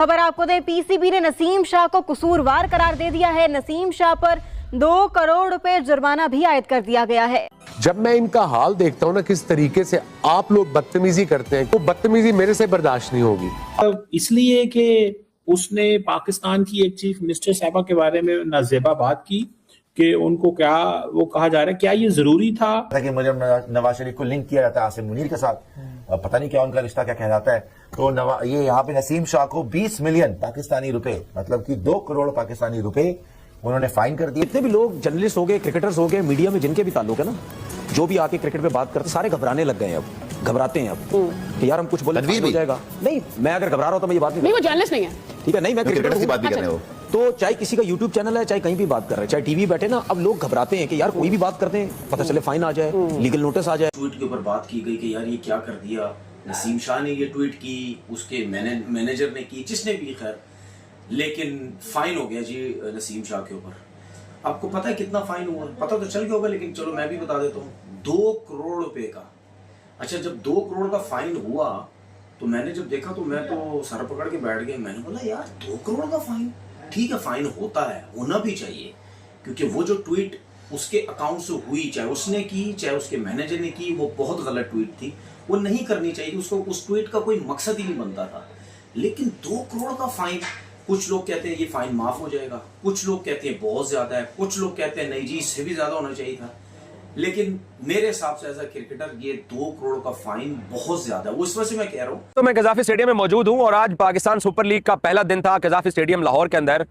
खबर आपको दें, पीसीबी ने नसीम शाह को कसूरवार करार दे दिया है। नसीम शाह पर 2 करोड़ रुपए जुर्माना भी आयद कर दिया गया है। जब मैं इनका हाल देखता हूँ ना, किस तरीके से आप लोग बदतमीजी करते हैं, तो बदतमीजी मेरे से बर्दाश्त नहीं होगी। इसलिए कि उसने पाकिस्तान की एक चीफ मिनिस्टर साहबा के बारे में नाजेबा बात की कि उनको क्या वो कहा जा रहा है, क्या ये जरूरी था कि मुझे नवाज शरीफ को लिंक किया जाता है आसिम मुनीर के साथ, पता नहीं क्या उनका रिश्ता क्या कहलाता है। तो ये यहाँ पे नसीम शाह को 20 मिलियन पाकिस्तानी रुपए, मतलब कि 2 करोड़ पाकिस्तानी रुपए उन्होंने फाइन कर दिए। जितने भी लोग जर्नलिस्ट हो गए, क्रिकेटर्स हो गए, मीडिया में जिनके भी ताल्लुक है ना, जो भी आके क्रिकेट पे बात करते, सारे घबराने लग गए हैं। अब घबराते हैं अब कि यार हम कुछ बोले हो जाएगा। नहीं, मैं अगर घबरा रहा हूं तो मैं ये बात नहीं, वो जर्नलिस्ट नहीं है, ठीक है, नहीं मैं क्रिकेटर की बात भी कर रहे हो। तो चाहे किसी का यूट्यूब चैनल है, चाहे कहीं भी बात कर रहे हैं, चाहे टीवी बैठे ना, अब लोग घबराते हैं कि यार कोई भी बात करते हैं, पता चले फाइन आ जाए, लीगल नोटिस आ जाए। ट्वीट के ऊपर बात की गई कि यार ये क्या कर दिया, नसीम शाह ने ये ट्वीट की, उसके मैनेजर ने की, जिसने भी, खैर, लेकिन फाइन हो गया जी नसीम शाह के ऊपर। आपको पता है कितना फाइन हुआ? पता तो चल गया होगा, लेकिन चलो मैं भी बता देता हूँ, 2 करोड़ रुपए का। अच्छा, जब 2 करोड़ का फाइन हुआ तो मैंने जब देखा तो मैं तो सर पकड़ के बैठ गया। मैंने बोला यार 2 करोड़ का फाइन, ठीक है, फाइन होता है, होना भी चाहिए, क्योंकि वो जो ट्वीट उसके अकाउंट से हुई, चाहे उसने की चाहे उसके मैनेजर ने की, वो बहुत गलत ट्वीट थी, वो नहीं करनी चाहिए, उसको उस ट्वीट का कोई मकसद ही नहीं बनता था। लेकिन 2 करोड़ का फाइन, कुछ लोग कहते हैं ये फाइन माफ हो जाएगा, कुछ लोग कहते हैं बहुत ज्यादा है, कुछ लोग कहते हैं नहीं जी इससे भी ज्यादा होना चाहिए था। लेकिन मेरे हिसाब से एज अ क्रिकेटर ये 2 करोड़ का फाइन बहुत ज्यादा है, वो इस वजह से मैं कह रहा हूँ। तो मैं कज़ाफी स्टेडियम में मौजूद हूं और आज पाकिस्तान सुपर लीग का पहला दिन था कज़ाफी स्टेडियम लाहौर के अंदर।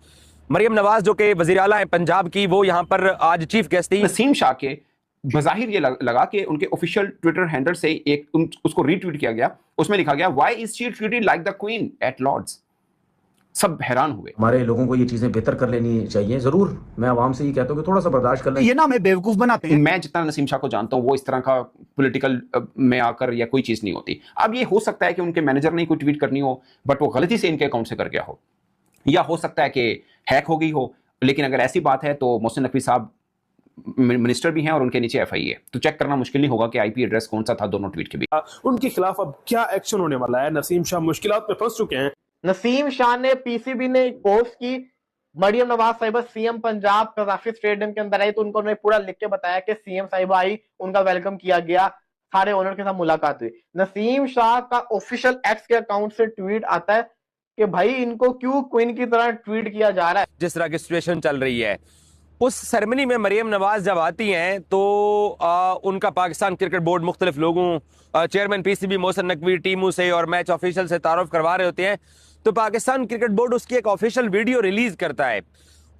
मरियम नवाज जो कि वज़ीर आला है पंजाब की, वो यहाँ पर आज चीफ गेस्ट थी। नसीम शाह के बज़ाहिर ये लगा कि उनके ऑफिशियल ट्विटर हैंडल से उसको रीट्वीट किया गया, उसमें लिखा गया why is she treated like the queen at Lord's. सब हैरान हुए। हमारे लोगों को ये चीजें बेहतर कर लेनी चाहिए। जरूर मैं आवाम से ये कहता हूँ कि थोड़ा सा बर्दाश्त कर लें। ये ना हमें बेवकूफ बनाते हैं। मैं जितना नसीम शाह को जानता हूँ, वो इस तरह का पॉलिटिकल में आकर या कोई चीज नहीं होती। अब ये हो सकता है कि उनके मैनेजर ने कोई ट्वीट करनी हो, बट वो गलती से इनके अकाउंट से कर गया हो, या हो सकता है कि हैक हो गई हो। लेकिन अगर ऐसी बात है तो मोहसिन नकवी साहब मिनिस्टर भी हैं और उनके नीचे एफआई है, तो चेक करना मुश्किल नहीं होगा कि आईपी एड्रेस कौन सा था दोनों ट्वीट के बीच। उनके खिलाफ अब क्या एक्शन होने वाला है? नसीम शाह मुश्किलात में फंस चुके हैं। नसीम शाह ने पीसीबी ने एक पोस्ट की, मरियम नवाज साहिबा सीएम पंजाब कज़ाफी स्टेडियम के अंदर आई तो उनको पूरा लिख के बताया कि सीएम साहिबा आई, उनका वेलकम किया गया, सारे ओनर के साथ मुलाकात हुई। नसीम शाह का ऑफिशियल एक्स के अकाउंट से ट्वीट आता है कि भाई इनको क्यों क्वीन की तरह ट्वीट किया जा रहा है। जिस तरह की सिचुएशन चल रही है, उस सेरेमनी में मरियम नवाज जब आती हैं तो उनका पाकिस्तान क्रिकेट बोर्ड मुख्तलिफ लोगों, चेयरमैन पीसीबी मोहसिन नकवी, टीमों से और मैच ऑफिशियल से तारुफ करवा रहे होते हैं, तो पाकिस्तान क्रिकेट बोर्ड उसकी एक ऑफिशियल वीडियो रिलीज करता है।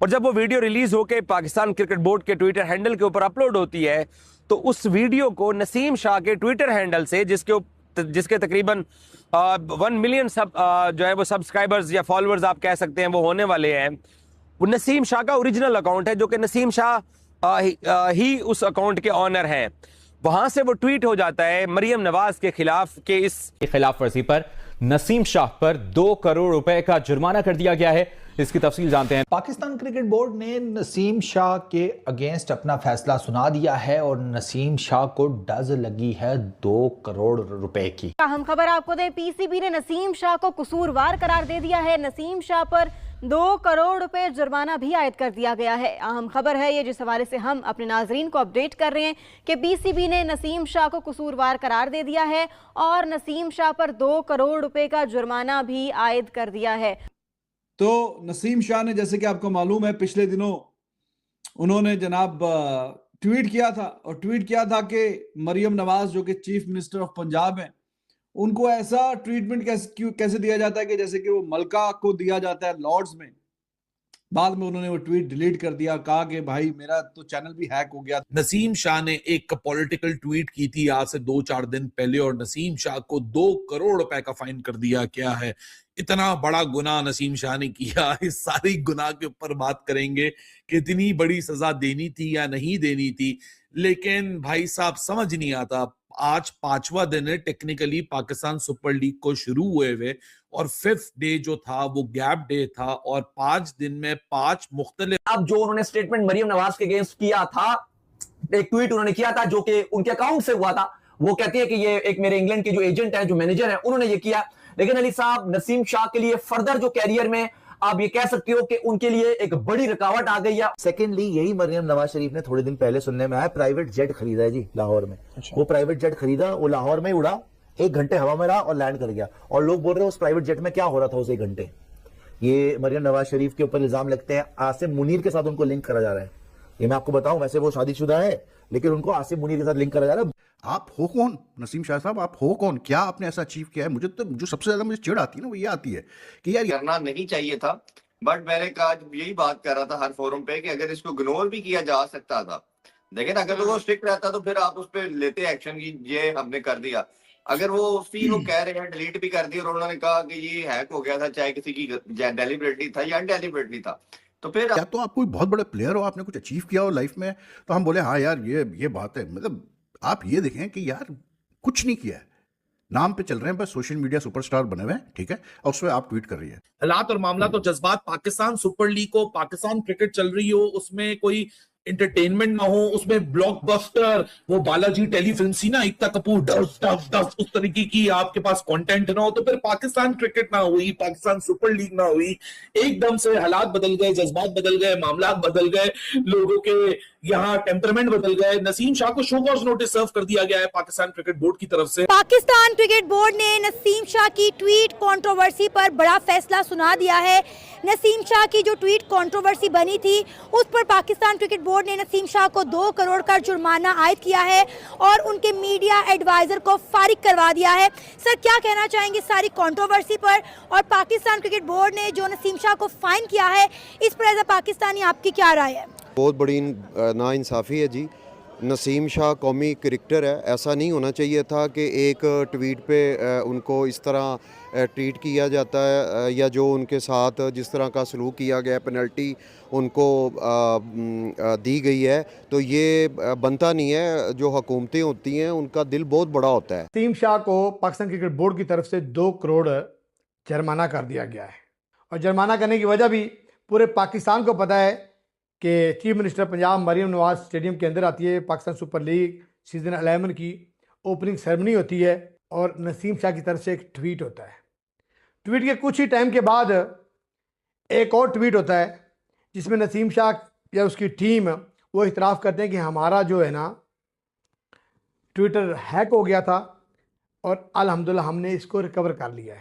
और जब वो वीडियो रिलीज होकर पाकिस्तान क्रिकेट बोर्ड के ट्विटर हैंडल के ऊपर अपलोड होती है, तो उस वीडियो को नसीम शाह के ट्विटर हैंडल से, जिसके तकरीबन 1 मिलियन जो है वो सब्सक्राइबर्स या फॉलोअर्स आप कह सकते हैं वो होने वाले हैं, वो नसीम शाह का ओरिजिनल अकाउंट है, जो कि नसीम शाह ही उस अकाउंट के ऑनर हैं। वहां से वो ट्वीट हो जाता है मरियम नवाज के खिलाफ कि इस खिलाफ वर्जी पर नसीम शाह पर 2 करोड़ रुपए का जुर्माना कर दिया गया है। इसकी तफसील जानते हैं। पाकिस्तान क्रिकेट बोर्ड ने नसीम शाह के अगेंस्ट अपना फैसला सुना दिया है और नसीम शाह को डज लगी है 2 करोड़ रुपए की। अहम खबर आपको दें, पीसीबी ने नसीम शाह को कसूरवार करार दे दिया है। नसीम शाह पर 2 करोड़ रुपए जुर्माना भी आयद कर दिया गया है। अहम खबर है ये, जिस हवाले से हम अपने नाजरीन को अपडेट कर रहे हैं कि पीसीबी ने नसीम शाह को कसूरवार करार दे दिया है और नसीम शाह पर 2 करोड़ रुपए का जुर्माना भी आयद कर दिया है। तो नसीम शाह ने, जैसे कि आपको मालूम है, पिछले दिनों उन्होंने जनाब ट्वीट किया था और ट्वीट किया था कि मरियम नवाज जो कि चीफ मिनिस्टर ऑफ पंजाब हैं, उनको ऐसा ट्रीटमेंट कैसे दिया जाता है कि जैसे कि वो मलका को दिया जाता है लॉर्ड्स में। बाद में उन्होंने वो ट्वीट डिलीट कर दिया, कहा कि भाई मेरा तो चैनल भी हैक हो गया। नसीम शाह ने एक पॉलिटिकल ट्वीट की थी आज से 2-4 दिन पहले और नसीम शाह को 2 करोड़ रुपए का फाइन कर दिया। क्या है इतना बड़ा गुनाह नसीम शाह ने किया? इस सारी गुनाह के ऊपर बात करेंगे कि इतनी बड़ी सजा देनी थी या नहीं देनी थी, लेकिन भाई साहब समझ नहीं आता। आज 5वां दिन है टेक्निकली पाकिस्तान सुपर लीग को शुरू हुए और 5th डे जो था वो गैप डे था और 5 दिन में 5 मुख्तलिफ। अब जो उन्होंने स्टेटमेंट मरियम नवाज के अगेंस्ट किया था, एक ट्वीट उन्होंने किया था जो कि उनके अकाउंट से हुआ था, वो कहती है कि ये एक मेरे इंग्लैंड के जो एजेंट है, जो मैनेजर है, उन्होंने ये किया। लेकिन अली साहब नसीम शाह के लिए फर्दर जो कैरियर में आप ये कह सकते हो कि उनके लिए एक बड़ी रुकावट आ गई है। सेकेंडली यही मरियम नवाज शरीफ ने थोड़े दिन पहले सुनने में आया प्राइवेट जेट खरीदा है जी लाहौर में। वो प्राइवेट जेट खरीदा, वो लाहौर में उड़ा, 1 घंटे हवा में रहा और लैंड कर गया। और लोग बोल रहे हैं उस प्राइवेट जेट में क्या हो रहा था उस 1 घंटे। ये मरियम नवाज शरीफ के ऊपर इल्जाम लगते हैं, आसिम मुनीर के साथ उनको लिंक करा जा रहा है। ये मैं आपको बताऊं, वैसे वो शादीशुदा है लेकिन उनको आसिम मुनीर के साथ लिंक करा जा रहा है। आप हो कौन नसीम शाह साहब, आप हो कौन? क्या आपने ऐसा अचीव किया है? मुझे तो जो सबसे ज्यादा मुझे चिढ़ आती है ना वो ये आती है कि यार करना नहीं चाहिए था, बट मैंने कहा यही बात कर रहा था हर फोरम पे कि अगर इसको इग्नोर भी किया जा सकता था, लेकिन अगर वो स्ट्रिक्ट रहता तो फिर आप उस पर लेते एक्शन की। ये हमने कर दिया। अगर वो वो कह रहे हैं डिलीट भी कर दी और उन्होंने कहा कि ये हैक हो गया था, चाहे किसी की डेलिबरेटली था या अनडेलिबरेटली था, तो फिर या तो आप कोई बहुत बड़े प्लेयर हो, आपने कुछ अचीव किया हो लाइफ में, तो हम बोले हाँ यार ये बात है। मतलब आप ये देखें कि यार कुछ नहीं किया है, नाम पे चल रहे हैं, बस सोशल मीडिया सुपरस्टार बने हुए हैं, ठीक है, और उसमें आप ट्वीट कर रही है। हालात और मामला तो जज्बात, पाकिस्तान सुपर लीग हो, पाकिस्तान क्रिकेट चल रही हो, उसमें कोई एंटरटेनमेंट ना हो, उसमें ब्लॉकबस्टर वो बालाजी टेलीफिल्म सी ना एकता कपूर डस डस डस उस तरीके की आपके पास कंटेंट ना हो, तो फिर पाकिस्तान क्रिकेट ना हुई, पाकिस्तान सुपर लीग ना हुई। एकदम से हालात बदल गए, जज्बात बदल गए, मामला बदल गए, लोगों के यहाँ टेम्परामेंट बदल गए। नसीम शाह को शो कॉज नोटिस सर्व कर दिया गया है पाकिस्तान क्रिकेट बोर्ड की तरफ से। पाकिस्तान क्रिकेट बोर्ड ने नसीम शाह की ट्वीट कंट्रोवर्सी पर बड़ा फैसला सुना दिया है। नसीम शाह की जो ट्वीट कंट्रोवर्सी बनी थी उस पर पाकिस्तान क्रिकेट बोर्ड ने नसीम शाह को 2 करोड़ का जुर्माना आयद किया है और उनके मीडिया एडवाइजर को फारिग करवा दिया है। सर, क्या कहना चाहेंगे सारी कंट्रोवर्सी पर, और पाकिस्तान क्रिकेट बोर्ड ने जो नसीम शाह को फाइन किया है इस पर एज अ पाकिस्तानी आपकी क्या राय है? बहुत बड़ी नाइंसाफ़ी है जी। नसीम शाह कौमी क्रिकेटर है, ऐसा नहीं होना चाहिए था कि एक ट्वीट पे उनको इस तरह ट्रीट किया जाता है, या जो उनके साथ जिस तरह का सलूक किया गया, पेनल्टी उनको दी गई है, तो ये बनता नहीं है। जो हुकूमतें होती हैं उनका दिल बहुत बड़ा होता है। नसीम शाह को पाकिस्तान क्रिकेट बोर्ड की तरफ से 2 करोड़ जुर्माना कर दिया गया है, और जुर्माना करने की वजह भी पूरे पाकिस्तान को पता है कि chief minister Punjab Maryam Nawaz stadium के अंदर आती है। पाकिस्तान सुपर लीग सीज़न 11 की ओपनिंग सेरेमनी होती है और नसीम शाह की तरफ से एक ट्वीट होता है। ट्वीट के कुछ ही टाइम के बाद एक और ट्वीट होता है जिसमें नसीम शाह या उसकी टीम वो इतराफ़ करते हैं कि हमारा जो है ना ट्विटर हैक हो गया था और अल्हम्दुलिल्लाह हमने इसको रिकवर कर लिया है।